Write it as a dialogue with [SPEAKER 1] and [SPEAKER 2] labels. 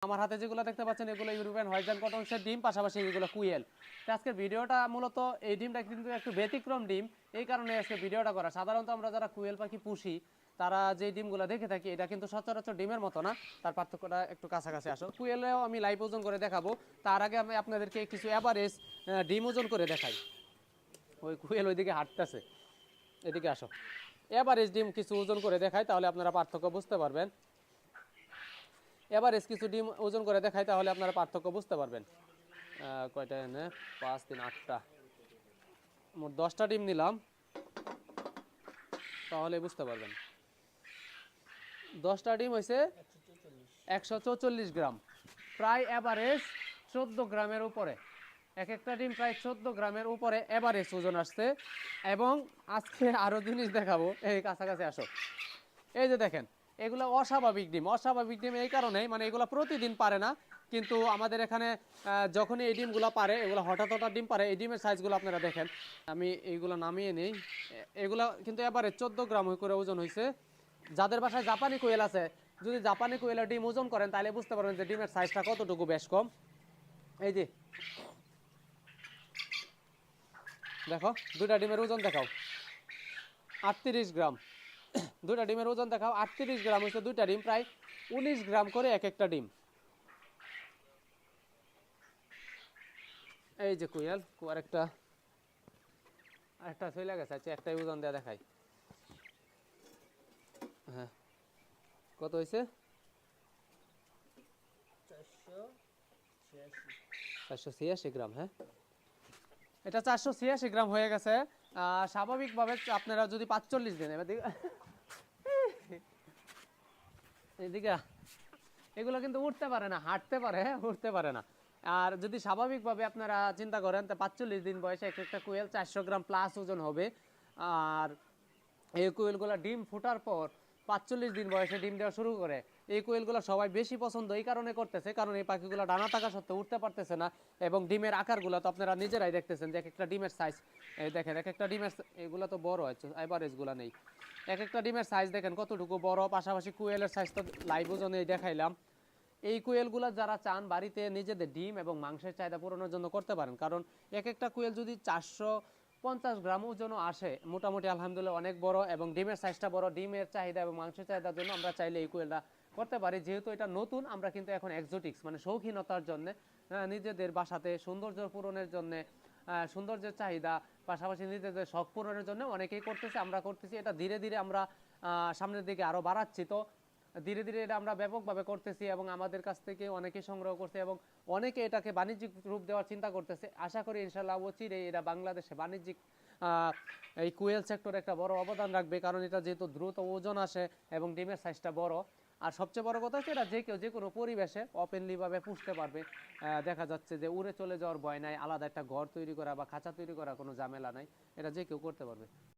[SPEAKER 1] আমার হাতে যেগুলো দেখতে পাচ্ছেন এগুলো ইউরোপিয়ান হোয়াইট কটনসের ডিম, পাশাপাশি এগুলো কুয়েল। তো আজকের ভিডিওটা মূলত এই ডিমটা কিন্তু একটু ব্যতিক্রম ডিম, এই কারণে আজকে ভিডিওটা করা। সাধারণত আমরা যারা কুয়েল পাখি পুষি তারা যে ডিমগুলো দেখে থাকি এটা কিন্তু সচরাচর ডিমের মতো না, তার পার্থক্যটা একটু কাছাকাছি আসো। কুয়েলেও আমি লাইভ ওজন করে দেখাবো, তার আগে আমি আপনাদেরকে কিছু অ্যাভারেজ ডিম ওজন করে দেখাই। ওই কুয়েল ওইদিকে হাঁটতেছে, এদিকে আসো। এভারেজ ডিম কিছু ওজন করে দেখাই, তাহলে আপনারা পার্থক্য বুঝতে পারবেন। এভারেজ কিছু ডিম ওজন করে দেখাই, তাহলে আপনারা পার্থক্য বুঝতে পারবেন। কয়টা এনে 5 3 8টা, মোট 10টা ডিম নিলাম, তাহলে বুঝতে পারবেন। 10টা ডিম হয়েছে 144 গ্রাম, প্রায় এভারেজ 14 গ্রামের উপরে। এক একটা ডিম প্রায় 14 গ্রামের উপরে এভারেজ ওজন আসছে। এবং আজকে আরও জিনিস দেখাবো, এই কাছাকাছি আসো। এই যে দেখেন, এগুলো অস্বাভাবিক ডিম। অস্বাভাবিক ডিম এই কারণেই, মানে এগুলো প্রতিদিন পারে না, কিন্তু আমাদের এখানে যখনই এই ডিমগুলো পারে, এগুলো হঠাৎ হঠাৎ ডিম পারে। এই ডিমের সাইজগুলো আপনারা দেখেন, আমি এইগুলো নামিয়ে নিই। এগুলো কিন্তু এবারে 14 গ্রাম করে ওজন হয়েছে। যাদের বাসায় জাপানি কোয়েল আছে, যদি জাপানি কোয়েলের ডিম ওজন করেন তাহলে বুঝতে পারবেন যে ডিমের সাইজটা কতটুকু বেশ কম। এই যে দেখো, দুইটা ডিমের ওজন দেখাও 38 গ্রাম। দুইটা ডিমের ওজন দেখাও 38 গ্রাম হচ্ছে দুইটা ডিম, প্রায় 19 গ্রাম করে এক একটা ডিম। এই যে কুয়েল, আরেকটা চলে গেছে। আচ্ছা, একটাই ওজন দেওয়া দেখাই। হ্যাঁ, কত হয়েছে? 486 গ্রাম। হ্যাঁ, এটা 486 গ্রাম হয়ে গেছে। স্বাভাবিকভাবে আপনারা যদি 45 দিন এদিকে, এগুলো কিন্তু উঠতে পারে না, হাঁটতে পারে, উঠতে পারে না। আর যদি স্বাভাবিকভাবে আপনারা চিন্তা করেন, তো 45 দিন বয়সে এক একটা কোয়েল 400 গ্রাম প্লাস ওজন হবে। আর এই কোয়েলগুলো ডিম ফোটার পর 45 দিন বয়সে ডিম দেওয়া শুরু করে। এই কোয়েলগুলো সবাই বেশি পছন্দ এই কারণে করতেছে, কারণ এই পাখিগুলো ডানা থাকা সত্ত্বেও উঠতে পারতেছে না। এবং ডিমের আকারগুলো তো আপনারা নিজেরাই দেখতেছেন যে এক একটা ডিমের সাইজ দেখেন। এক একটা ডিমের, এগুলো তো বড় আছে, এভারেজগুলো নেই। এক একটা ডিমের সাইজ দেখেন কতটুকু বড়। পাশাপাশি কোয়েলের সাইজ তো লাইভ ওজনে দেখাইলাম। এই কোয়েলগুলো যারা চান বাড়িতে নিজেদের ডিম এবং মাংসের চাহিদা পূরণের জন্য করতে পারেন, কারণ এক একটা কোয়েল যদি 450 গ্রাম ওজনও আসে, মোটামুটি আলহামদুলিল্লাহ অনেক বড়। এবং ডিমের সাইজটা বড়, ডিমের চাহিদা এবং মাংসের চাহিদার জন্য আমরা চাইলে এই কোয়েলটা করতে পারি। যেহেতু এটা নতুন, আমরা কিন্তু এখন এক্সোটিক্স মানে শৌখিনতার জন্য, নিজেদের বাসাতে সৌন্দর্য পূরণের জন্য, সৌন্দর্যের চাহিদা, পাশাপাশি নিজেদের শখ পূরণের জন্য অনেকেই করতেছে, আমরা করতেছি। এটা ধীরে ধীরে আমরা সামনের দিকে আরও বাড়াচ্ছি। তো ধীরে ধীরে এটা আমরা ব্যাপকভাবে করতেছি এবং আমাদের কাছ থেকে অনেকে সংগ্রহ করছে এবং অনেকে এটাকে বাণিজ্যিক রূপ দেওয়ার চিন্তা করতেছে। আশা করি ইনশাল্লাহ অচিরেই এটা বাংলাদেশে বাণিজ্যিক এই কুয়েল সেক্টরে একটা বড় অবদান রাখবে, কারণ এটা যেহেতু দ্রুত ওজন আসে এবং ডিমের সাইজটা বড়। আর সবচেয়ে বড় কথা হচ্ছে এটা যে কেউ যে কোনো পরিবেশে ওপেনলিভাবে পুষতে পারবে। দেখা যাচ্ছে যে উড়ে চলে যাওয়ার ভয় নাই, আলাদা একটা ঘর তৈরি করা বা খাঁচা তৈরি করা কোনো ঝামেলা নাই, এটা যে কেউ করতে পারবে।